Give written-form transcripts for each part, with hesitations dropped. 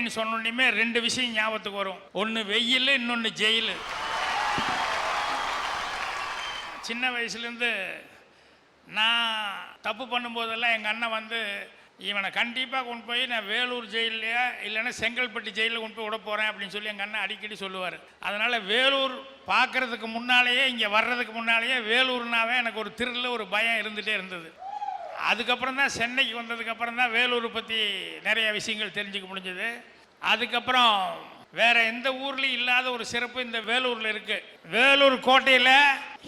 அப்படின்னு சொன்னோன்னே ரெண்டு விஷயம் ஞாபகத்துக்கு வரும். ஒன்று வெயில், இன்னொன்று ஜெயில். சின்ன வயசுலேருந்து நான் தப்பு பண்ணும்போதெல்லாம் எங்கள் அண்ணன் வந்து இவனை கண்டிப்பாக கொண்டு போய் நான் வேலூர் ஜெயிலையா இல்லைன்னா செங்கல்பட்டு ஜெயிலில் கொண்டு போய் விட போகிறேன் அப்படின்னு சொல்லி எங்கள் அண்ணன் அடிக்கடி சொல்லுவார். அதனால் வேலூர் பார்க்குறதுக்கு முன்னாலேயே, இங்கே வர்றதுக்கு முன்னாலேயே வேலூர்னாவே எனக்கு ஒரு திரில் ஒரு பயம் இருந்துகிட்டே இருந்தது. அதுக்கப்புறம் தான் சென்னைக்கு வந்ததுக்கப்புறம் தான் வேலூரை பற்றி நிறைய விஷயங்கள் தெரிஞ்சுக்க முடிஞ்சது. அதுக்கப்புறம் வேற எந்த ஊர்லேயும் இல்லாத ஒரு சிறப்பு இந்த வேலூரில் இருக்குது. வேலூர் கோட்டையில்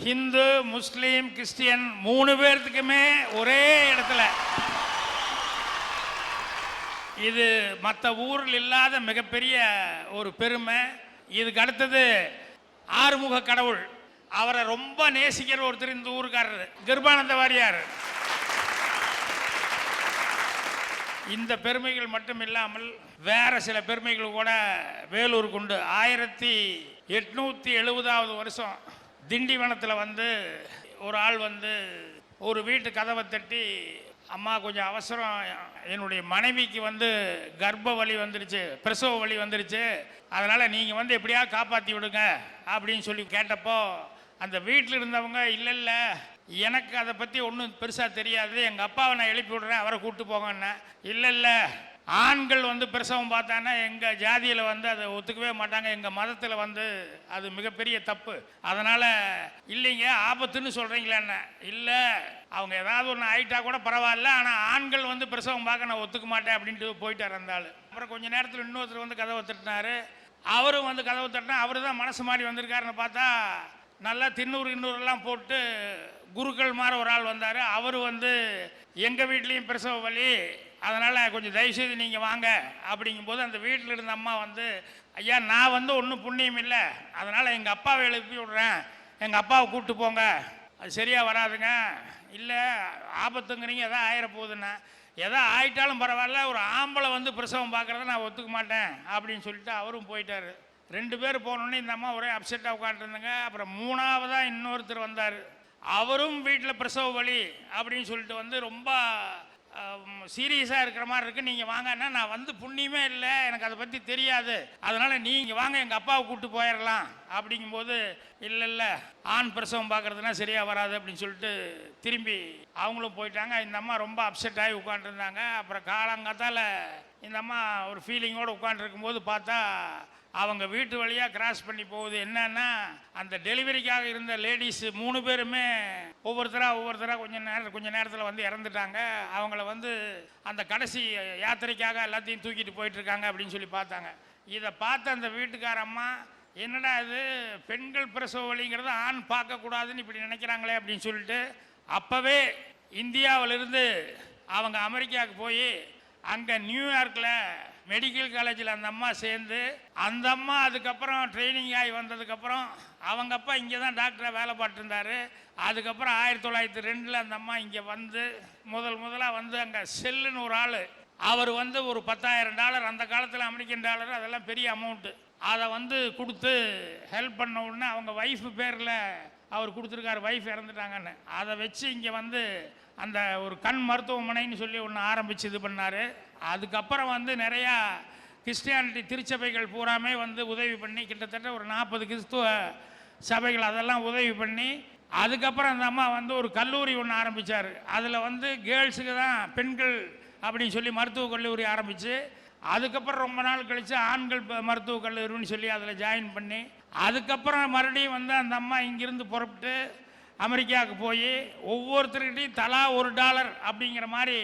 ஹிந்து, முஸ்லீம், கிறிஸ்டியன் 3 பேர்த்துக்குமே ஒரே இடத்துல, இது மற்ற ஊரில் இல்லாத மிகப்பெரிய ஒரு பெருமை. இதுக்கு அடுத்தது ஆறுமுக கடவுள், அவரை ரொம்ப நேசிக்கிற ஒருத்தர் இந்த ஊருக்காரர் கிருபானந்த வாரியார். இந்த பெருமைகள் மட்டும் இல்லாமல் வேற சில பெருமைகள் கூட வேலூருக்கு உண்டு. 1870ஆவது வருஷம் திண்டிவனத்தில் வந்து ஒரு ஆள் வந்து ஒரு வீட்டு கதவை தட்டி, அம்மா கொஞ்சம் அவசரம், என்னுடைய மனைவிக்கு வந்து கர்ப்ப வலி வந்துருச்சு, பிரசவ வலி வந்துருச்சு, அதனால் நீங்கள் வந்து எப்படியா காப்பாற்றி விடுங்க அப்படின்னு சொல்லி கேட்டப்போ அந்த வீட்டில் இருந்தவங்க இல்லை எனக்கு அதை பற்றி ஒன்றும் பெருசாக தெரியாது, எங்கள் அப்பாவை நான் எழுப்பி விடுறேன், அவரை கூப்பிட்டு போங்கன்னு. இல்லை ஆண்கள் வந்து பிரசவம் பார்த்தானா எங்கள் ஜாதியில் வந்து அதை ஒத்துக்கவே மாட்டாங்க, எங்கள் மதத்தில் வந்து அது மிகப்பெரிய தப்பு, அதனால் இல்லைங்க ஆபத்துன்னு சொல்கிறீங்களேண்ண. இல்லை, அவங்க ஏதாவது ஒன்று ஆயிட்டா கூட பரவாயில்ல, ஆனால் ஆண்கள் வந்து பிரசவம் பார்க்க நான் ஒத்துக்க மாட்டேன் அப்படின்ட்டு போயிட்டார் அந்த ஆள். அப்புறம் கொஞ்சம் நேரத்தில் இன்னொருத்தர் வந்து கதவை தட்டினார். அவரும் வந்து கதவை தட்டினா அவர் தான் மனசு மாறி வந்திருக்காருன்னு பார்த்தா நல்லா இன்னூறுலாம் போட்டு குருக்கள் மாதிரி ஒரு ஆள் வந்தார். அவர் வந்து எங்கள் வீட்லேயும் பிரசவ வலி, அதனால் கொஞ்சம் தயவுசெய்து நீங்கள் வாங்க அப்படிங்கும்போது அந்த வீட்டில் இருந்த அம்மா வந்து, ஐயா நான் வந்து ஒன்றும் புண்ணியம் இல்லை, அதனால் எங்கள் அப்பாவை எழுப்பி விட்றேன், எங்கள் அப்பாவை கூப்பிட்டு போங்க, அது சரியாக வராதுங்க. இல்லை ஆபத்துங்கிறீங்க, எதாவது ஆயிரப்போகுதுண்ணா. எதா ஆயிட்டாலும் பரவாயில்ல, ஒரு ஆம்பளை வந்து பிரசவம் பார்க்குறத நான் ஒத்துக்க மாட்டேன் அப்படின்னு சொல்லிட்டு அவரும் போயிட்டார். 2 பேர் போனோடனே இந்த அம்மா ஒரே அப்செட்டாக உட்காந்துருந்தாங்க. அப்புறம் 3ஆவதாக இன்னொருத்தர் வந்தார். அவரும் வீட்டில் பிரசவ வலி அப்படின்னு சொல்லிட்டு வந்து ரொம்ப சீரியஸாக இருக்கிற மாதிரி இருக்குது, நீங்கள் வாங்கன்னா. நான் வந்து புண்ணியமே இல்லை, எனக்கு அதை பற்றி தெரியாது, அதனால் நீங்கள் வாங்க எங்கள் அப்பாவை கூப்பிட்டு போயிடலாம் அப்படிங்கும்போது, இல்லை ஆண் பிரசவம் பார்க்குறதுனா சரியாக வராது அப்படின்னு சொல்லிட்டு திரும்பி அவங்களும் போயிட்டாங்க. இந்த அம்மா ரொம்ப அப்செட் ஆகி உட்காந்துருந்தாங்க. அப்புறம் காலங்காத்தால் இந்த அம்மா ஒரு ஃபீலிங்கோடு உட்காந்துருக்கும்போது பார்த்தா அவங்க வீட்டு வழியாக கிராஸ் பண்ணி போகுது. என்னன்னா அந்த டெலிவரிக்காக இருந்த லேடிஸ் 3 பேருமே ஒவ்வொருத்தராக கொஞ்ச நேரத்தில் வந்து இறந்துட்டாங்க. அவங்கள வந்து அந்த கடைசி யாத்திரைக்காக எல்லாத்தையும் தூக்கிட்டு போயிட்டுருக்காங்க அப்படின்னு சொல்லி பார்த்தாங்க. இதை பார்த்த அந்த வீட்டுக்கார அம்மா, என்னடா இது பெண்கள் பிரசவ வலிங்கிறது ஆண் பார்க்கக்கூடாதுன்னு இப்படி நினைக்கிறாங்களே அப்படின்னு சொல்லிட்டு அப்போவே இந்தியாவிலிருந்து அவங்க அமெரிக்காவுக்கு போய் அங்கே நியூயார்க்கில் மெடிக்கல் காலேஜில் அந்த அம்மா சேர்ந்து, அந்த அம்மா அதுக்கப்புறம் ட்ரைனிங் ஆகி வந்ததுக்கப்புறம் அவங்க அப்பா இங்கே தான் டாக்டராக வேலை பார்த்துருந்தார். அதுக்கப்புறம் 1902 அந்த அம்மா இங்கே வந்து முதலாக வந்து அங்கே செல்லுன்னு ஒரு ஆள், அவர் வந்து ஒரு $10,000, அந்த காலத்தில் அமெரிக்கன் டாலர், அதெல்லாம் பெரிய அமௌண்ட்டு, அதை வந்து கொடுத்து ஹெல்ப் பண்ண உடனே அவங்க ஒய்ஃபு பேரில் அவர் கொடுத்துருக்காரு, ஒய்ஃப் இறந்துட்டாங்கன்னு. அதை வச்சு இங்கே வந்து அந்த ஒரு கண் மருத்துவமனைன்னு சொல்லி ஒன்று ஆரம்பித்து இது பண்ணார். அதுக்கப்புறம் வந்து நிறையா கிறிஸ்டியானிட்டி திருச்சபைகள் பூராமே வந்து உதவி பண்ணி, கிட்டத்தட்ட ஒரு 40 கிறிஸ்துவ சபைகள் அதெல்லாம் உதவி பண்ணி, அதுக்கப்புறம் அந்த அம்மா வந்து ஒரு கல்லூரி ஒன்று ஆரம்பித்தார். அதில் வந்து கேர்ள்ஸுக்கு தான் பெண்கள் அப்படின்னு சொல்லி மருத்துவக் கல்லூரி ஆரம்பித்து, அதுக்கப்புறம் ரொம்ப நாள் கழித்து ஆண்கள் மருத்துவக் கல்லூரின்னு சொல்லி அதில் ஜாயின் பண்ணி, அதுக்கப்புறம் மறுபடியும் வந்து அந்த அம்மா இங்கிருந்து புறப்பட்டு அமெரிக்காவுக்கு போய் ஒவ்வொருத்தருக்கிட்டையும் தலா $1 அப்படிங்கிற மாதிரி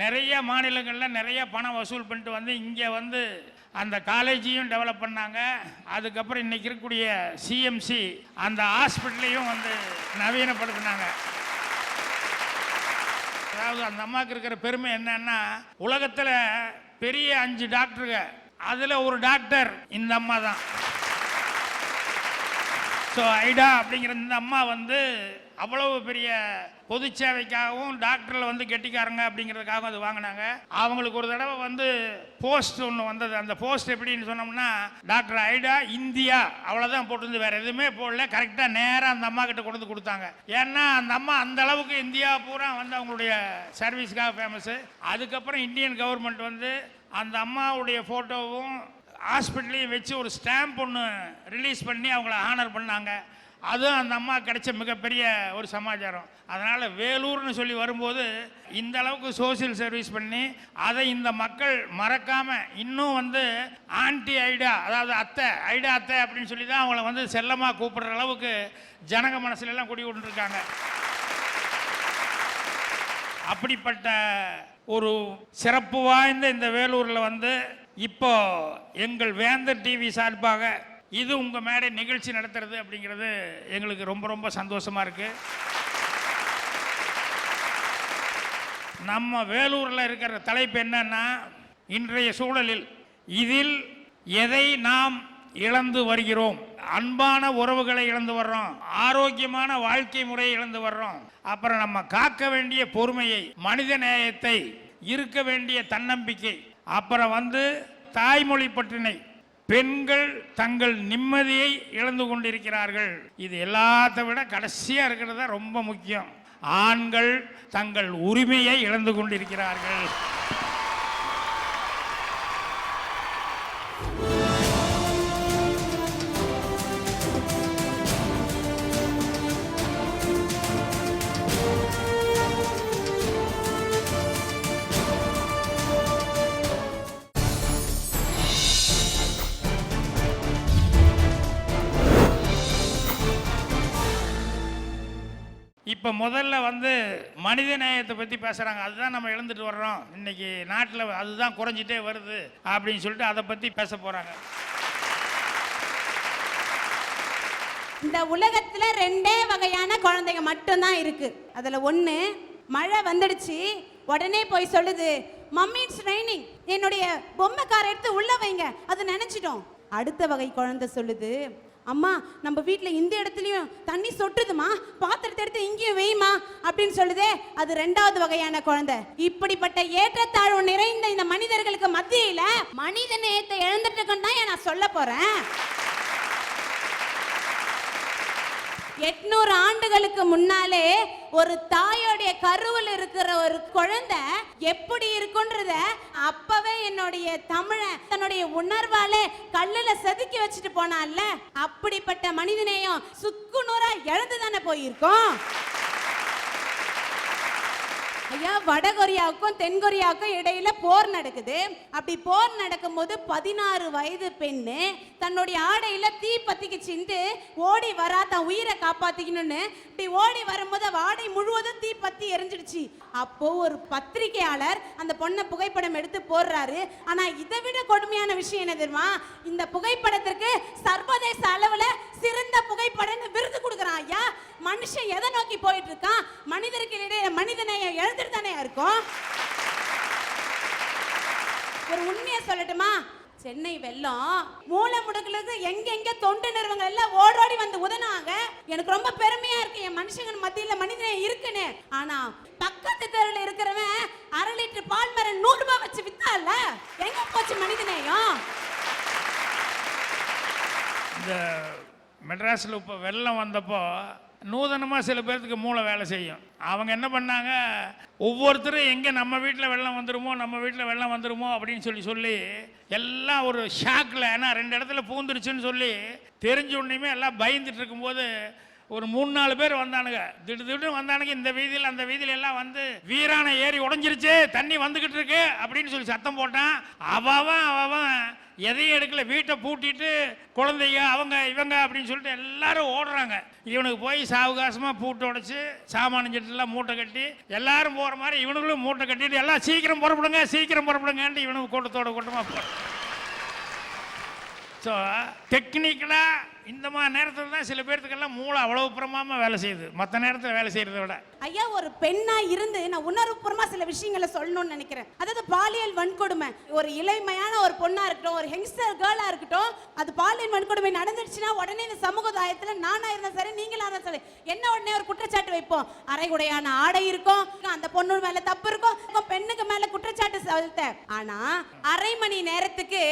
நிறைய மாநிலங்களில் நிறைய பணம் வசூல் பண்ணிட்டு வந்து இங்கே வந்து அந்த காலேஜையும் டெவலப் பண்ணாங்க. அதுக்கப்புறம் இன்றைக்கி இருக்கக்கூடிய சிஎம்சி அந்த ஹாஸ்பிட்டலையும் வந்து நவீனப்படுத்தினாங்க. அதாவது அந்த அம்மாவுக்கு இருக்கிற பெருமை என்னன்னா, உலகத்தில் பெரிய 5 டாக்டருங்க, அதில் ஒரு டாக்டர் இந்த அம்மா தான். ஸோ ஐடா அப்படிங்கிற இந்த அம்மா வந்து அவ்வளவு பெரிய பொது சேவைக்காகவும் டாக்டரில் வந்து கெட்டிக்காரங்க அப்படிங்கிறதுக்காகவும் அது வாங்கினாங்க. அவங்களுக்கு ஒரு தடவை வந்து போஸ்ட் ஒன்று வந்தது. அந்த போஸ்ட் எப்படின்னு சொன்னோம்னா, டாக்டர் ஐடா இந்தியா அவ்வளோதான் போட்டுருந்து, வேறு எதுவுமே போடல. கரெக்டாக நேராக அந்த அம்மா கிட்ட கொண்டு வந்து கொடுத்தாங்க. ஏன்னா அந்த அம்மா அந்த அளவுக்கு இந்தியா பூரா வந்து அவங்களுடைய சர்வீஸ்க்காக ஃபேமஸு. அதுக்கப்புறம் இந்தியன் கவர்மெண்ட் வந்து அந்த அம்மாவுடைய ஃபோட்டோவும் ஹாஸ்பிட்டலையும் வச்சு ஒரு ஸ்டாம்ப் ஒன்று ரிலீஸ் பண்ணி அவங்கள ஆனர் பண்ணாங்க. அதுவும் அந்த அம்மா கிடைச்ச மிகப்பெரிய ஒரு சமாச்சாரம். அதனால் வேலூர்னு சொல்லி வரும்போது இந்த அளவுக்கு சோசியல் சர்வீஸ் பண்ணி அதை இந்த மக்கள் மறக்காமல் இன்னும் வந்து ஆன்டி ஐடா, அதாவது அத்தை ஐடா அத்தை அப்படின்னு சொல்லி தான் அவங்கள வந்து செல்லமாக கூப்பிடுற அளவுக்கு ஜனங்க மனசுலெல்லாம் குடி கொண்டிருக்காங்க. அப்படிப்பட்ட ஒரு சிறப்பு வாய்ந்த இந்த வேலூரில் வந்து இப்போ எங்கள் வேந்தர் டிவி சார்பாக இது உங்கள் மேடை நிகழ்ச்சி நடத்துறது அப்படிங்கிறது எங்களுக்கு ரொம்ப ரொம்ப சந்தோஷமாக இருக்குது. நம்ம வேலூரில் இருக்கிற தலைப்பு என்னன்னா, இன்றைய சூழலில் இதில் எதை நாம் இழந்து வருகிறோம்? அன்பான உறவுகளை இழந்து வர்றோம், ஆரோக்கியமான வாழ்க்கை முறையை இழந்து வர்றோம், அப்புறம் நம்ம காக்க வேண்டிய பொறுமையை, மனித நேயத்தை, இருக்க வேண்டிய தன்னம்பிக்கை, அப்புறம் வந்து தாய்மொழி பற்றினை, பெண்கள் தங்கள் நிம்மதியை இழந்து கொண்டிருக்கிறார்கள். இது எல்லாத்தை விட கடைசியாக இருக்கிறது தான் ரொம்ப முக்கியம். ஆண்கள் தங்கள் உரிமையை இழந்து கொண்டிருக்கிறார்கள். இப்போ முதல்ல வந்து மனித நேயத்தை பற்றி பேசுகிறாங்க. அதுதான் நம்ம இழந்துட்டு வர்றோம் இன்னைக்கு நாட்டில், அதுதான் குறைஞ்சிட்டே வருது அப்படின்னு சொல்லிட்டு அதை பற்றி பேச போகிறாங்க. இந்த உலகத்தில் 2 வகையான குழந்தைங்க மட்டும்தான் இருக்கு. அதில் ஒன்று மழை வந்துடுச்சு உடனே போய் சொல்லுது, மம்மி இட்ஸ் ரைனிங், என்னுடைய பொம்மை காரை எடுத்து உள்ள வைங்க, அது நினைச்சிட்டோம். அடுத்த வகை குழந்தை சொல்லுது, அம்மா நம்ம வீட்டில் இந்த இடத்துலையும் தண்ணி சொட்டுதுமா, பாத்திரத்தை எடுத்து இங்கேயும் வெய்மா அப்படின்னு சொல்லுதே, அது 2வது வகையான குழந்தை. இப்படிப்பட்ட ஏற்றத்தாழ்வு நிறைந்த இந்த மனிதர்களுக்கு மத்தியில மனித நேயத்தை இழந்துட்டு தான் நான் சொல்ல போறேன். 800 ஆண்டுகளுக்கு முன்னாலே ஒரு தாயோடைய கருவில் இருக்கிற ஒரு குழந்தை எப்படி இருக்குன்றத அப்பவே என்னுடைய தமிழன் தன்னுடைய உணர்வாலே கல்லுல செதுக்கி வச்சுட்டு போனான்ல, அப்படிப்பட்ட மனிதநேயம் சுக்குநூறா இழந்து தானே போயிருக்கோம். ஐயா, வடகொரியாவுக்கும் தென்கொரியாவுக்கும் இடையில போர் நடக்குது. அப்படி போர் நடக்கும் போது 16 வயது பெண்ணு தன்னுடைய ஆடையில தீ பத்திக்கிச்சுட்டு ஓடி வரா, தன் உயிரை காப்பாத்திக்கணும்னு. இப்படி ஓடி வரும்போது ஆடை முழுவதும் தீ பத்தி எரிஞ்சிடுச்சு. அப்போ ஒரு பத்திரிகையாளர் அந்த பொண்ணை புகைப்படம் எடுத்து போடுறாரு. ஆனா இதை விட கொடுமையான விஷயம் என்ன தெரியுமா? இந்த புகைப்படத்திற்கு சர்வதேச அளவுல சிறந்த புகைப்படம் விருது கொடுக்குறான். ஐயா, மனுஷன் எதை நோக்கி போயிட்டு இருக்கான்? மனிதருக்கு இடையே மனிதநேயம் எழுந்துட்டு தானே இருக்கும். ஒரு உண்மையை சொல்லட்டுமா? சென்னை வெள்ளம் மூல முடுக்குలకు எங்க தொண்டு நிறுவனங்கள் எல்லாம் ஓடோடி வந்து உதனாங்க. எனக்கு ரொம்ப பெருமையா இருக்கு, என் மனுஷங்க மத்தியில மனிதநேயம் இருக்குன்னு. ஆனா பக்கத்து தெருவில் இருக்கிறவன் 1/2 லிட்டர் பால் மரம் 100 ரூபாய் வச்சு வித்தால, எங்க போச்சு மனிதநேயம்? இந்த மெட்ராஸில் இப்போ வெள்ளம் வந்தப்போ நூதனமாக சில பேர்த்துக்கு மூளை வேலை செய்யும். அவங்க என்ன பண்ணாங்க, ஒவ்வொருத்தரும் எங்கே நம்ம வீட்டில் வெள்ளம் வந்துடுமோ நம்ம வீட்டில் வெள்ளம் வந்துடுமோ அப்படின்னு சொல்லி எல்லாம் ஒரு ஷாக்கில், ஏன்னா 2 இடத்துல பூந்துருச்சுன்னு சொல்லி தெரிஞ்ச உடனேயுமே எல்லாம் பயந்துட்டு இருக்கும்போது ஒரு 3-4 பேர் வந்தானுங்க. திடீர்னு வந்தானுங்க, இந்த வீதியில் அந்த வீதியில் எல்லாம் வந்து வீரான ஏரி உடஞ்சிருச்சு, தண்ணி வந்துக்கிட்டு இருக்கு அப்படின்னு சொல்லி சத்தம் போட்டான். அவன் எதையும் எடுக்கல, வீட்டை பூட்டிட்டு குழந்தைங்க அவங்க இவங்க அப்படின்னு சொல்லிட்டு எல்லாரும் ஓடுறாங்க. இவனுக்கு போய் சாவகாசமாக பூட்டை உடைச்சு சாமானிஞ்சிட்டுலாம் மூட்டை கட்டி எல்லாரும் போகிற மாதிரி இவனுங்களும் மூட்டை கட்டிட்டு எல்லாம் சீக்கிரம் புறப்படுங்கன்ட்டு இவனுக்கு கூட்டமாக போகிறான். ஸோ டெக்னிக்கலாக இந்த மாதிரி நேரத்தில் தான் சில பேர்த்துக்கெல்லாம் மூளை அவ்வளவு புறமாம வேலை செய்யுது, மற்ற நேரத்தில் வேலை செய்யறதை விட. ஐயா, ஒரு பெண்ணா இருந்து நான் உணர்வுபூர்வமா சில விஷயங்களை சொல்லணும்னு நினைக்கிறேன். அதாவது பாலியல் வன்கொடுமை, ஒரு இளமையான ஒரு பொண்ணா இருக்கட்டும், ஒரு யங்ஸ்டர் கேர்ளா இருக்கட்டும், அது பாலியல் வன்கொடுமை நடந்துடுச்சுன்னா உடனே இந்த சமூகதாயத்தில் நானா இருந்தாலும் சரி நீங்களா இருந்தாலும் சரி என்ன உடனே ஒரு குற்றச்சாட்டு வைப்போம். அரைகுடையான ஆடை இருக்கும், அந்த பொண்ணு மேல தப்பு இருக்கும், பெண்ணுக்கு மேல குற்றச்சாட்டு செலுத்த. ஆனா 1/2 மணி நேரத்துக்கு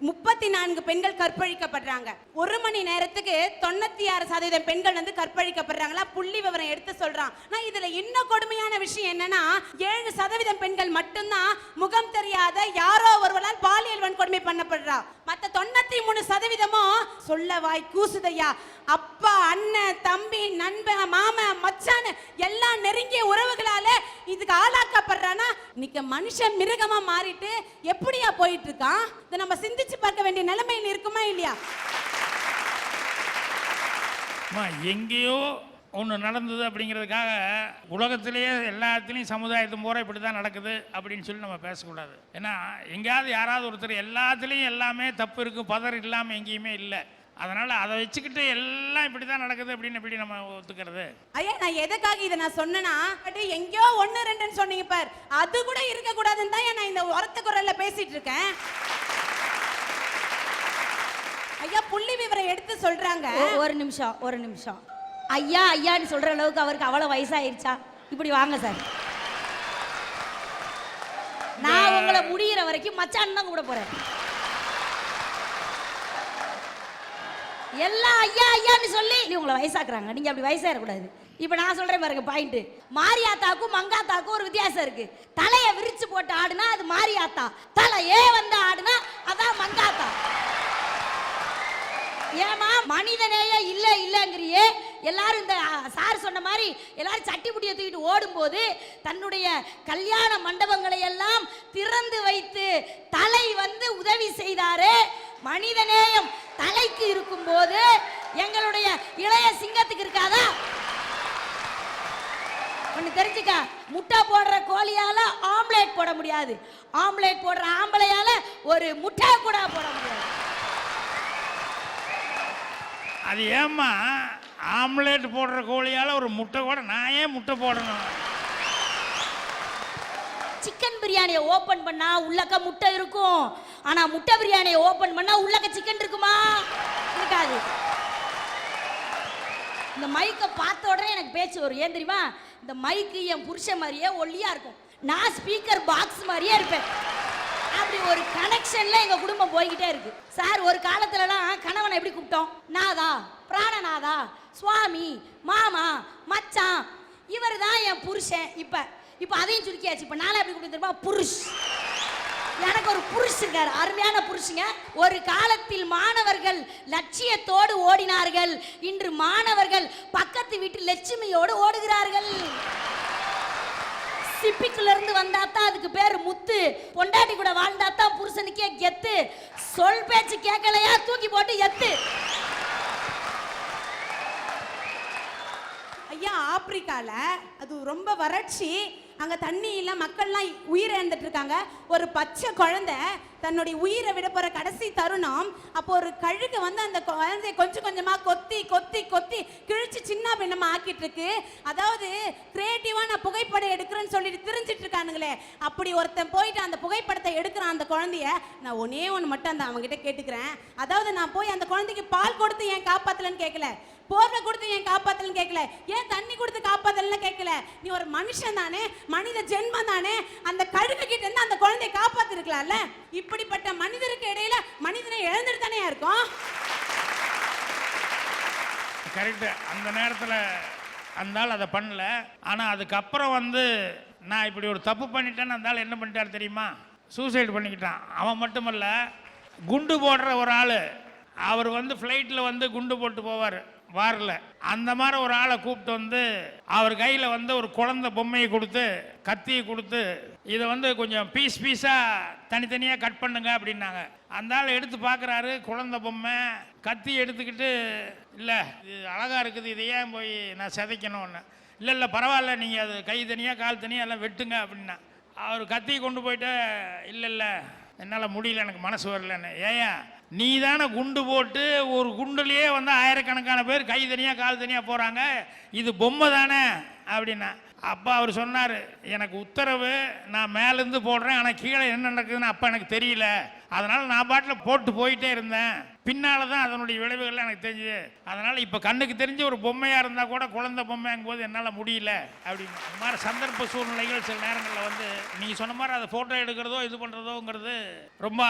34 பெண்கள் கற்பழிக்கப்படுறாங்க. 1 மணி நேரத்துக்கு 96% பெண்கள் வந்து கற்பழிக்கப்படுறாங்களா புள்ளி விவரம் எடுத்து சொல்றான். நான் இதுல இன்னும் கொடுமையான விஷயம் என்னன்னா 7% பெண்கள் மட்டும்தான் முகம் தெரியாத யாரோ ஒருவரால் பாலியல் வன்கொடுமை பண்ணப்படுறா. மத்த 93% சொல்ல வாய் கூசுதையா. அப்பா, அண்ணன், தம்பி, நண்பன், மாமன், மச்சான் எல்லா நெருங்கிய உறவுகளால இதுக்கு ஆளாக்கப்படுறானா இன்னைக்கு மனுஷன் மிருகமா மாறிட்டு எப்படியா போயிட்டு இருக்கான்? இதை நம்ம சிந்திச்சு பார்க்க வேண்டிய நிலைமையில் இருக்குமா இல்லையா? எங்கேயோ ஒன்று நடந்தது அப்படிங்கிறதுக்காக உலகத்திலேயே எல்லாத்துலேயும் சமுதாயத்தும் போகிற இப்படி தான் நடக்குது அப்படின்னு சொல்லி நம்ம பேசக்கூடாது. ஏன்னா எங்கேயாவது யாராவது ஒருத்தர் எல்லாத்துலேயும் எல்லாமே தப்பு இருக்குது, பதர் இல்லாமல் எங்கேயுமே இல்லை. அதனால் அதை வச்சுக்கிட்டு எல்லாம் இப்படி தான் நடக்குது அப்படின்னு எப்படி நம்ம ஒத்துக்கிறது? ஐயா, நான் எதுக்காக இதை நான் சொன்னேன்னா எங்கேயோ 1 2ன்னு சொன்னீங்க பார், அது கூட இருக்கக்கூடாதுன்னு தான் நான் இந்த உரத்த குரல்ல பேசிட்டு இருக்கேன். ஐயா, புள்ளி விவரம் எடுத்து சொல்றாங்க. ஒரு நிமிஷம். ஐயா ஐயான்னு சொல்ற அளவுக்கு அவருக்கு அவ்வளவு வயசாயிருச்சா? இப்படி வாங்க சார், நான் உங்களை முடிகிற வரைக்கும் மச்சான் தான் கூட போறேன். எல்லாம் ஐயா ஐயான்னு சொல்லி உங்களை வயசாக்குறாங்க. நீங்க அப்படி வயசாயிடக்கூடாது. இப்ப நான் சொல்றேன் பாருங்க பாயிண்ட். மாரியாத்தாக்கும் மங்காத்தாக்கும் ஒரு வித்தியாசம் இருக்கு. தலையை விரிச்சு போட்டு ஆடுனா அது மாரியாத்தா, தலையே வந்து ஆடுனா அதான் மங்காத்தா. ஏமா மனிதனேய இல்லைங்கிறியே. எல்லாரும் இந்த சார் சொன்ன மாதிரி எல்லாரும் சட்டி புட்டியை தூக்கிட்டு ஓடும்போது தன்னுடைய கல்யாண மண்டபங்களை எல்லாம் திறந்து வைத்து தலை வந்து உதவி செய்தாரு. மனிதநேயம் தலைக்கு இருக்கும் போது எங்களுடைய இளைய சிங்கத்துக்கு இருக்காதா? ஒண்ணு தெரிஞ்சுக்க, முட்டை போடுற கோழியால ஆம்லேட் போட முடியாது, ஆம்லேட் போடுற ஆம்பளையால ஒரு முட்டை கூட போட முடியாது. அது ஏம்மா ஆம்லேட் போடுற கோழியால ஒரு முட்டை கூட நான் ஏன் முட்டை போடணும்? சிக்கன் பிரியாணியை ஓபன் பண்ணா உள்ளக்க முட்டை இருக்கும், ஆனா முட்டை பிரியாணியை ஓபன் பண்ணா உள்ளக்க சிக்கன் இருக்குமா? இருக்காது. இந்த மைக்கை பார்த்த உடனே எனக்கு பேச்சு வரும். ஏன் தெரியுமா? இந்த மைக்கு என் புருஷன் மாதிரியே ஒல்லியா இருக்கும், நான் ஸ்பீக்கர் பாக்ஸ் மாதிரியே இருப்பேன். அப்படி ஒரு கனெக்ஷன்ல எங்க குடும்பம் போய்கிட்டே இருக்கு. சார், ஒரு காலத்துலலாம் கணவனை எப்படி கூப்பிட்டோம்? நாதா, பிராணநாதா, சுவாமி, மாமா, மச்சான். இவர் தான் என் புருஷன். இப்ப அதையும் சுருக்கியாச்சு. இப்ப நாளை எப்படி கூப்பிட்டு தெரியுமா? புருஷ். எனக்கு ஒரு புருஷ் இருக்காரு, அருமையான புருஷங்க. ஒரு காலத்தில் மாணவர்கள் லட்சியத்தோடு ஓடினார்கள், இன்று மாணவர்கள் பக்கத்து வீட்டு லட்சுமியோடு ஓடுகிறார்கள். சிப்பிக்குள்ள இருந்து வந்தாத்தான் அதுக்கு பேரு முத்து, பொண்டாட்டி கூட வாழ்ந்தாத்தான் புருஷனுக்கே கெத்து. சொல் பேச்சு கேட்கலையா தூக்கி போட்டு எத்து. ஐயா, ஆப்பிரிக்கால அது ரொம்ப வறட்சி, அங்க தண்ணி இல்ல, மக்கள்லாம் உயிரை இழந்துட்டு இருக்காங்க. ஒரு பச்சை குழந்தை தன்னுடைய உயிரை விட போற கடைசி தருணம். அப்போ ஒரு கழுகு வந்து அந்த குழந்தைய கொஞ்சம் கொஞ்சமா கொத்தி கொத்தி கொத்தி கிழிச்சு சின்ன பின்னமா ஆக்கிட்டு இருக்கு. அதாவது கிரியேட்டிவா நான் புகைப்படம் எடுக்கிறேன்னு சொல்லிட்டு திரிஞ்சிட்டு இருக்கானுங்களே, அப்படி ஒருத்தன் போயிட்டு அந்த புகைப்படத்தை எடுக்கிறான் அந்த குழந்தைய. நான் ஒன்னே ஒன்று மட்டும் அந்த அவங்ககிட்ட கேட்டுக்கிறேன். அதாவது நான் போய் அந்த குழந்தைக்கு பால் கொடுத்து ஏன் காப்பாத்தலன்னு கேட்கல, போர்வை கொடுத்து ஏன் காப்பாத்தலன்னு கேட்கல, ஏன் தண்ணி கொடுத்து காப்பாத்தலன்னு கேட்கல. நீ ஒரு மனுஷன் தானே, மனித ஜென்மம் தானே, அந்த கழுகு கிட்ட இருந்து அந்த குழந்தையை காப்பாத்திருக்கலாம்ல. இப்படிப்பட்ட மனிதருக்கு இடையில மனிதனை இழந்துட்டு தானே இருக்கும். கரெக்டு. அந்த நேரத்தில் அந்த ஆள் அதை பண்ணல. ஆனால் அதுக்கப்புறம் வந்து நான் இப்படி ஒரு தப்பு பண்ணிட்டேன்னு அந்த ஆள் என்ன பண்ணிட்டார் தெரியுமா? சூசைட் பண்ணிக்கிட்டான். அவன் மட்டுமல்ல, குண்டு போடுற ஒரு ஆள், அவர் வந்து ஃப்ளைட்டில் வந்து குண்டு போட்டு போவார் வாரில். அந்த மாதிரி ஒரு ஆளை கூப்பிட்டு வந்து அவர் கையில் வந்து ஒரு குழந்தை பொம்மையை கொடுத்து கத்தியை கொடுத்து இதை வந்து கொஞ்சம் பீஸாக தனித்தனியாக கட் பண்ணுங்க அப்படின்னாங்க. அந்த ஆள் எடுத்து பார்க்குறாரு, குழந்தை பொம்மை கத்தி எடுத்துக்கிட்டு, இல்லை இது அழகாக இருக்குது, இதை ஏன் போய் நான் சிதைக்கணும்னு. இல்லை பரவாயில்ல, நீங்கள் அது கை தனியாக கால் தனியாக எல்லாம் வெட்டுங்க அப்படின்னா. அவர் கத்தியை கொண்டு போயிட்டு, இல்லை என்னால் முடியல, எனக்கு மனசு வரலன்னு. ஏயா, நீ தானே குண்டு போட்டு ஒரு குண்டுலேயே வந்து ஆயிரக்கணக்கான பேர் கை தனியாக கால் தனியாக போகிறாங்க, இது பொம்மை தானே அப்படின்னா. அப்போ அவர் சொன்னார், எனக்கு உத்தரவு, நான் மேலேருந்து போடுறேன், ஆனால் கீழே என்ன நடக்குதுன்னு அப்போ எனக்கு தெரியல, அதனால் நான் பாட்டில் போட்டு போயிட்டே இருந்தேன். பின்னால் தான் அதனுடைய விளைவுகள்லாம் எனக்கு தெரிஞ்சுது. அதனால் இப்போ கண்ணுக்கு தெரிஞ்ச ஒரு பொம்மையாக இருந்தால் கூட குழந்தை பொம்மையாகும் போது என்னால் முடியல அப்படின்னு. இந்த மாதிரி சந்தர்ப்ப சூழ்நிலைகள் சில நேரங்களில் வந்து நீங்கள் சொன்ன மாதிரி அதை ஃபோட்டோ எடுக்கிறதோ இது பண்ணுறதோங்கிறது ரொம்ப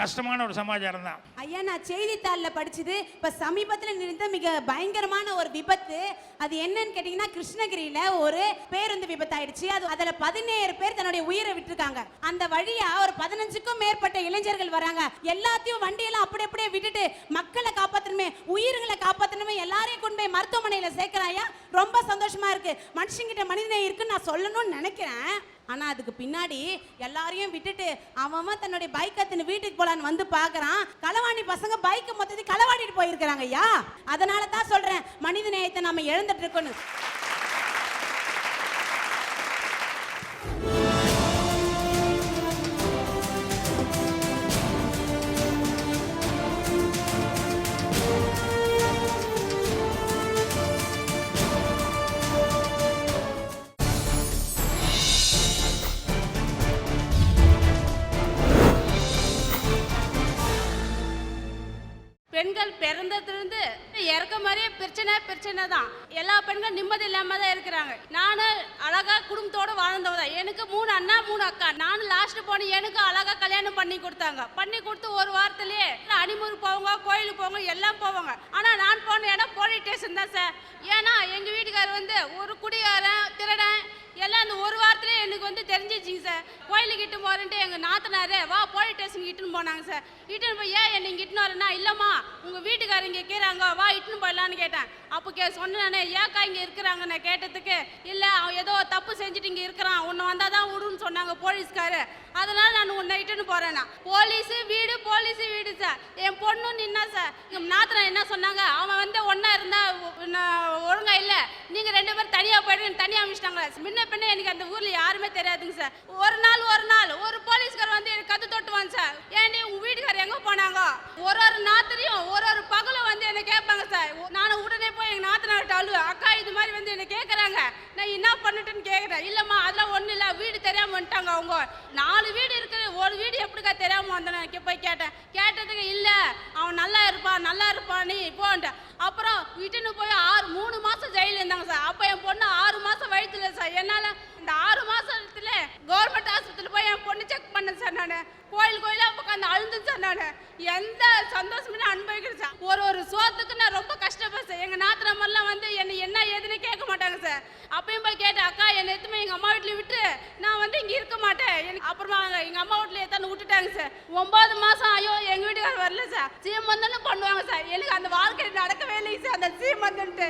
கஷ்டமான ஒரு சமாச்சாரம் தான். ஐயா, நான் செய்தித்தாளில் படிச்சது இப்போ சமீபத்தில் நினைத்த மிக பயங்கரமான ஒரு விபத்து. அது என்னன்னு கேட்டிங்கன்னா, கிருஷ்ணகிரியில் ஒரு பேருந்து விபத்து ஆயிடுச்சு. அதில் 17 பேர் தன்னுடைய உயிரை விட்டுருக்காங்க. அந்த வழியா ஒரு 15க்கும் மேற்பட்ட இளைஞர்கள் வராங்க. எல்லாத்தையும் வண்டியெல்லாம் அப்படியே விட்டுட்டு மக்களை காப்பாற்றணுமே, உயிர்களை காப்பாற்றணுமே, எல்லாரையும் கொண்டு போய் மருத்துவமனையில சேர்க்கிறாயா. ரொம்ப சந்தோஷமா இருக்கு. மனுஷங்கிட்ட மனிதனே இருக்குன்னு நான் சொல்லணும்னு நினைக்கிறேன். ஆனா அதுக்கு பின்னாடி எல்லாரையும் விட்டுட்டு அவன் தன்னுடைய பைக் எடுத்துன்னு வீட்டுக்கு போலான்னு வந்து பாக்குறான். களவாணி பசங்க பைக் மொத்தத்தை களவாடிட்டு போயிருக்கிறாங்க ஐயா. அதனால தான் சொல்றேன், மனித நேயத்தை நம்ம இழந்துட்டு இருக்கோம். பெண்கள் பிறந்ததுலேருந்து இறக்க மாதிரியே பிரச்சனை தான். எல்லா பெண்களும் நிம்மதி இல்லாம தான் இருக்கிறாங்க. நானும் அழகா குடும்பத்தோட வாழ்ந்தவ தான். எனக்கு 3 அண்ணா 3 அக்கா. நானும் லாஸ்ட் போனேன். எனக்கு அழகா கல்யாணம் பண்ணி கொடுத்தாங்க. பண்ணி கொடுத்து ஒரு வாரத்திலேயே அனிமூர் போவாங்க, கோயிலுக்கு போவாங்க, எல்லாம் போவாங்க. ஆனா நான் போன இடம் போலீஸ் ஸ்டேஷன் தான் சார். ஏன்னா எங்க வீட்டுக்காரர் வந்து ஒரு குடிகாரன், திருடன் எல்லாம் அந்த ஒரு வாரத்திலே எனக்கு வந்து தெரிஞ்சிச்சிங்க சார். கோயிலுக்கு இட்டு போறேன்ட்டு எங்க நாத்தனாரு வா போலீஸ் ஸ்டேஷனுக்கு இட்டுன்னு போனாங்க சார். இட்டுன்னு போய் ஏன் என்னை இங்கே இட்டுன்னு வரேன்னா, இல்லம்மா உங்க வீட்டுக்காரர் இங்கே இருக்கிறாங்க, வா இட்டுன்னு போயிடலான்னு கேட்டேன். அப்போ சொன்னேன், ஏக்கா இங்கே இருக்கிறாங்க. நான் கேட்டதுக்கு இல்லை அவன் ஏதோ தப்பு செஞ்சுட்டு இங்கே இருக்கிறான், உன்னை வந்தால் தான் விடுன்னு சொன்னாங்க போலீஸ்காரு. அதனால நான் உன்னை இட்டுன்னு போறேன்னா. போலீஸு வீடு சார். என் பொண்ணு நின்னா சார். எங்கள் நாத்தனா என்ன சொன்னாங்க, அவன் வந்து ஒன்றா இருந்தா ஒழுங்கா இல்லை, நீங்க 2 பேரும் தனியாக போயிட்டு தனியாக அமைச்சிட்டாங்க. முன்ன பின்ன எனக்கு அந்த ஊர்ல யாருமே தெரியாதுங்க சார். ஒரு நாள் ஒரு போலீஸ்கார் வந்து எனக்கு கத்து தொட்டுவாங்க சார். ஏன்டி உங்க வீட்டுக்காரர் எங்க போனாங்க, ஒரு நாத்திரையும் ஒரு பகலும் வந்து என்ன கேட்பாங்க சார். நானும் உடனே போய் எங்க நாத்தனார்ட்ட அழுவு, அக்கா இது மாதிரி வந்து என்ன கேட்கறாங்க, நான் என்ன பண்ணிட்டேன்னு கேட்குறேன். இல்லம்மா அதெல்லாம் ஒன்றும் இல்லை, வீடு தெரியாம வந்துட்டாங்க அவங்க. 4 வீடு இருக்குது, ஒரு வீடு எப்படிக்கா தெரியாம வந்தேன் போய் கேட்டதுக்கு இல்லை அவன் நல்லா இருப்பான் நீ போன்ட்ட. அப்புறம் வீட்டுன்னு போய் 3 மாசம் ஜெயில இருந்தாங்க சார். அப்போ என் பொண்ணு 6 மாசம் வயிற்றுல சார். என்னால இந்த 6 மாசத்துல கவர்மெண்ட் ஆஸ்பத்திரியில் போய் என் பொண்ணு செக் பண்ணேன் சார். நான் கோயிலா உட்காந்து அழுந்து சார். நான் எந்த சந்தோஷமே அனுபவிக்கிறேன் சார். ஒரு சோத்துக்கு நான் ரொம்ப கஷ்டப்பேன் சார். எங்க நாத்திரமெல்லாம் வந்து என்ன ஏதுன்னு கேட்க மாட்டாங்க சார். அப்பயும் போய் கேட்டேன், அக்கா என்னை எத்துமே எங்க அம்மா வீட்டுல விட்டு நான் வந்து இங்க இருக்க மாட்டேன். எனக்கு அப்புறமா எங்க அம்மா வீட்டுல எத்தானு விட்டுட்டாங்க சார். 9 மாசம் ஐயோ எங்க வீட்டுக்காரர் வரல சார். சீமந்தனும் பண்ணுவாங்க சார். எனக்கு அந்த வாழ்க்கை நடக்கவே இல்லை சார், அந்த சீமந்தன்ட்டு.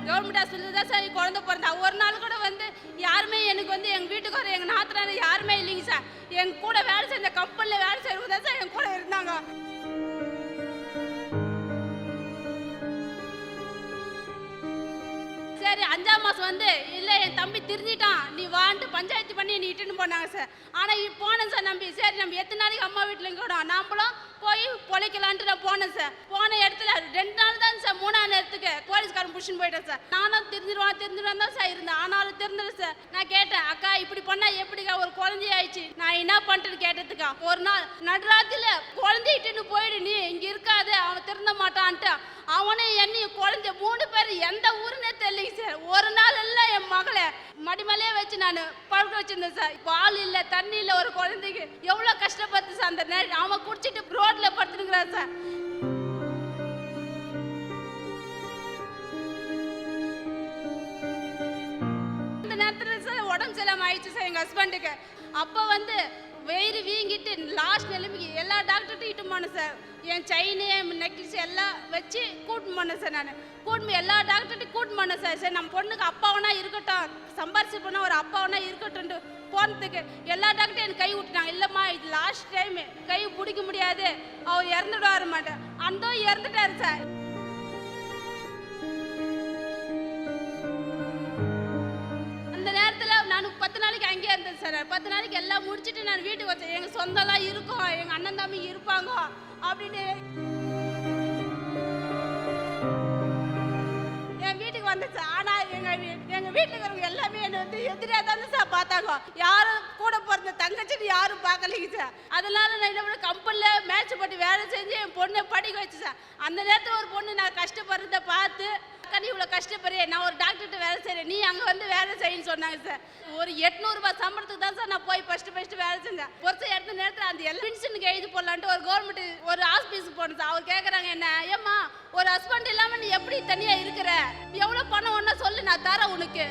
கவர்மெண்ட் ஹாஸ்பிட்டல் தான் சார் குழந்தை பிறந்தா. ஒரு நாள் கூட வந்து யாருமே எனக்கு வந்து எங்கள் வீட்டுக்கு எங்கள் நாத்தனார் யாருமே இல்லைங்க சார். என் கூட வேலை செஞ்ச கம்பெனியில் வேலை செய்யறவங்க தான் சார் என் கூட இருந்தாங்க. சரி 5ஆம் மாதம் வந்து இல்லை என் தம்பி திருந்திட்டான் நீ வான்ட்டு பஞ்சாயத்து பண்ணி நீ இட்டுன்னு போனாங்க சார். ஆனால் போனேன் சார் நம்பி. சரி நம்ம எத்தனை நாளைக்கு அம்மா வீட்டில் கூட நாம்பளும் போய் பொழைக்கலான்ட்டு நான் போனேன் சார். போன இடத்துல 2 நாள் தான் சார். 3ஆம் நேரத்துக்கு போலீஸ்காரன் புடிச்சுன்னு போயிட்டேன் சார். நானும் திருந்துருவான் தான் சார் இருந்தேன். ஆனாலும் திருந்துரு சார். நான் கேட்டேன், அக்கா இப்படி பண்ணா எப்படிக்கா, ஒரு குழந்தை ஆயிடுச்சு, நான் என்ன பண்ணிட்டுன்னு கேட்டதுக்கா, ஒரு நாள் நடுராத்திரில குழந்தை இட்டுன்னு போயிடு, நீ இங்க இருக்காது, அவன் திருந்த மாட்டான்ட்டு அவனே என்னைய குழந்தை 3 பேர் எந்த ஊருன்னே தெரியலைங்க சார். ஒரு நாள் எல்லாம் என் மகளை மடிமலையே வச்சு நான் பழக்க வச்சிருந்தேன் சார். பால் இல்லை தண்ணி இல்லை, ஒரு குழந்தைக்கு எவ்வளோ கஷ்டப்பட்டு சார். அந்த நேரம் அவன் குடிச்சிட்டு ரோட்ல படுத்துனுங்கிறான் சார். இந்த நேரத்துல சார் உடம்பு சரியில்லாம ஆயிடுச்சு சார் எங்க ஹஸ்பண்டுக்கு. அப்போ வந்து வயிறு வீங்கிட்டு லாஸ்ட் நிலைமைக்கு எல்லா டாக்டர்கிட்ட இட்டு போனேன் சார். என் செயின் என் நெக்லஸ் எல்லாம் வச்சு கூட்டின்னு போனேன் சார். நான் கூட்டின்னு எல்லா டாக்டர்கிட்டையும் கூட்டின்னு போனேன் சார். சரி நம்ம பொண்ணுக்கு அப்பாவனா இருக்கட்டும், சம்பாரிச்சு போனால் ஒரு அப்பாவனா இருக்கட்டும் போனதுக்கு எல்லா டாக்டரும் எனக்கு கை விட்டுட்டாங்க. இல்லைம்மா இது லாஸ்ட் டைம், கை பிடிக்க முடியாது, அவர் இறந்துடுவாரு மாட்டேன். அந்த இறந்துட்டாரு சார். அந்த நேரத்தில் நான் 10 நாளைக்கு அங்கேயே இருந்தேன் சார். 10 நாளைக்கு எல்லாம் முடிச்சுட்டு நான் வீட்டுக்கு வச்சேன். எங்கள் சொந்தம்லாம் இருக்கும், எங்கள் அண்ணன் தம்பி இருப்பாங்க அப்படின்னு என் வீட்டுக்கு வந்தேன் சார். ஆனால் எங்கள் வீட்டுல இருக்கிறவங்க எல்லாமே என்ன வந்து எதிரியா தானே சார் பார்த்தாங்க. யாரும் கூட பிறந்த தங்கச்சின்னு யாரும் பார்க்கலைங்க சார். அதனால நான் என்ன பண்ண கம்பெனில மேட்ச் போட்டு வேலை செஞ்சு என் பொண்ணை படிக்க வச்சு சார். அந்த நேரத்தில் ஒரு பொண்ணு நான் கஷ்டப்படுறத பார்த்து நீ இவ்வளோ கஷ்டப்படுறே, நான் ஒரு டாக்டர்கிட்ட வேலை செய்கிறேன், நீ அங்கே வந்து வேலை செய்யன்னு சொன்னாங்க சார். ஒரு 800 ரூபாய் சம்பளத்துக்கு தான் சார் நான் போய் ஃபர்ஸ்ட் வேலை செஞ்சேன். ஒரு எடுத்த நேரத்தில் அந்த பென்ஷனுக்கு எழுதி போடலான்ட்டு ஒரு கவர்மெண்ட் ஒரு ஹாஸ்பிட்டலுக்கு போனேன் சார். அவர் கேட்குறாங்க என்ன, ஏம்மா ஒரு ஹஸ்பண்ட் இல்லாமல் நீ எப்படி தனியாக இருக்கிற, எவ்வளோ பணம் ஒன்றா சொல்லு நான் தரேன் உனக்கு.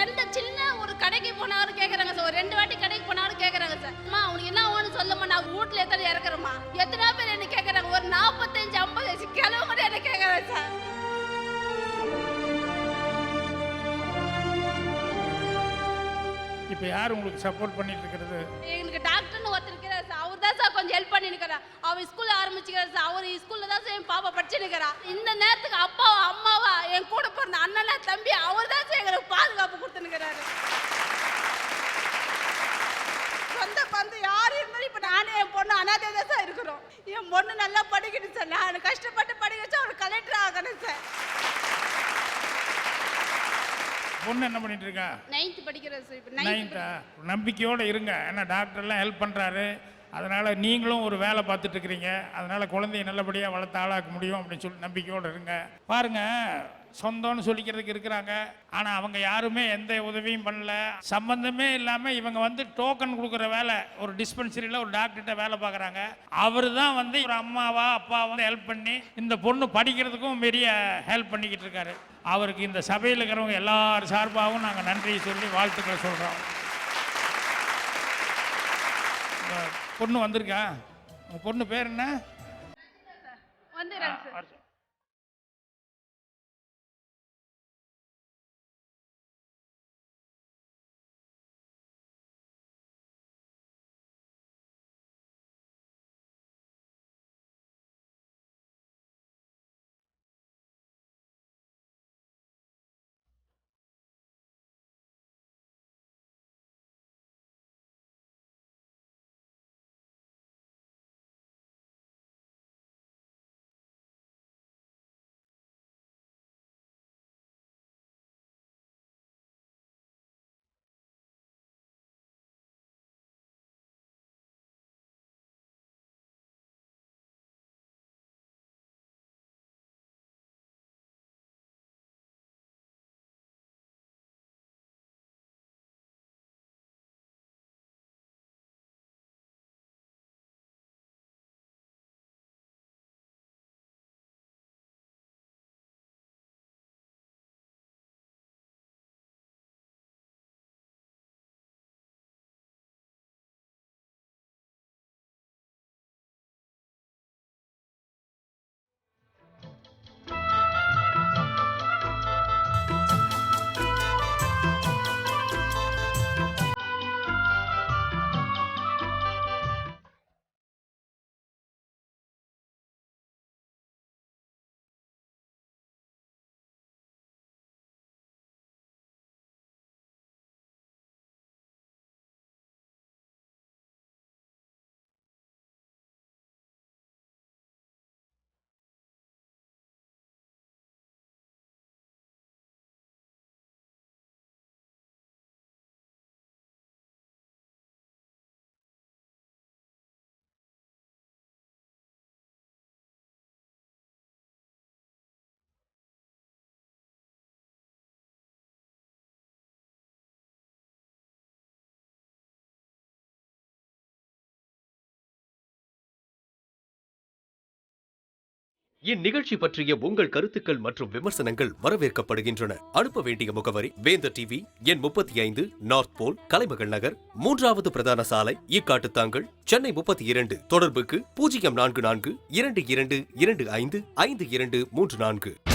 எந்த சின்ன ஒரு கடைக்கு போனாலும் கேட்குறாங்க சார். ஒரு 2 வாட்டி கடைக்கு போனாலும் கேட்குறாங்க சார். அம்மா உனக்கு என்ன வேணும் சொல்லுமா, நான் வீட்டில் எத்தனை இறக்குறேம்மா. எத்தனை பேர் என்ன கேட்குறாங்க, ஒரு 45-50 வயசு கிழவு கூட என்ன கேட்குறாங்க சார். இப்போ யார் உங்களுக்கு சப்போர்ட் பண்ணிட்டு இருக்கிறது? எனக்கு டாக்டர்னு ஒருத்தர் இருக்கிறார் சார். அவர் தான் சார் கொஞ்சம் ஹெல்ப் பண்ணி நிற்கிறார். அவர் ஸ்கூல்ல ஆரம்பிச்சுக்கிறார் சார். அவர் ஸ்கூல்ல தான் சார் என் பாப்பா படிச்சு நிற்கிறா. இந்த நேரத்துக்கு அப்பாவா அம்மாவா என் கூட பிறந்த அண்ணனா தம்பி அவர் தான் சார் எங்களுக்கு பாதுகாப்பு கொடுத்துனுக்கிறாரு. சொந்த பந்து யாரும் இருந்தாலும் இப்போ நானே என் பொண்ணு அனாதை தான் சார் இருக்கிறோம். என் பொண்ணு நல்லா படிக்கணும் சார். நான் கஷ்டப்பட்டு படிக்க வச்சு அவரு கலெக்டர் ஆகணும் சார். பொண்ணு என்ன பண்ணிட்டு இருக்கா? 9th படிக்கிறது சார். இப்போ 9th. நம்பிக்கையோடு இருங்க, ஏன்னா டாக்டர்லாம் ஹெல்ப் பண்ணுறாரு. அதனால் நீங்களும் ஒரு வேலை பார்த்துட்டு இருக்கிறீங்க. அதனால் குழந்தைய நல்லபடியாக வளர்த்து ஆளாக்க முடியும் அப்படின்னு சொல்லி நம்பிக்கையோடு இருங்க. பாருங்கள், சொந்தம்னு சொல்லிக்கிறதுக்கு இருக்கிறாங்க, ஆனால் அவங்க யாருமே எந்த உதவியும் பண்ணல. சம்பந்தமே இல்லாமல் இவங்க வந்து டோக்கன் கொடுக்குற வேலை, ஒரு டிஸ்பென்சரியில் ஒரு டாக்டர்கிட்ட வேலை பார்க்குறாங்க. அவர் தான் வந்து ஒரு அம்மாவா அப்பாவா வந்து ஹெல்ப் பண்ணி இந்த பொண்ணு படிக்கிறதுக்கும் பெரிய ஹெல்ப் பண்ணிக்கிட்டு இருக்காரு. அவருக்கு இந்த சபையில் இருக்கிறவங்க எல்லார் சார்பாகவும் நாங்கள் நன்றி சொல்லி வாழ்த்துக்களை சொல்கிறோம். பொண்ணு வந்திருக்கா? உங்கள் பொண்ணு பேர் என்ன? வந்துடுறாங்க சார். இந்நிகழ்ச்சி பற்றிய உங்கள் கருத்துக்கள் மற்றும் விமர்சனங்கள் வரவேற்கப்படுகின்றன. அனுப்ப வேண்டிய முகவரி வேந்தர் டிவி, எண் 35, நார்த் போல், கலைமகள் நகர், 3வது பிரதான சாலை, ஈக்காட்டுத்தாங்கல், சென்னை 32. தொடர்புக்கு 044222255234.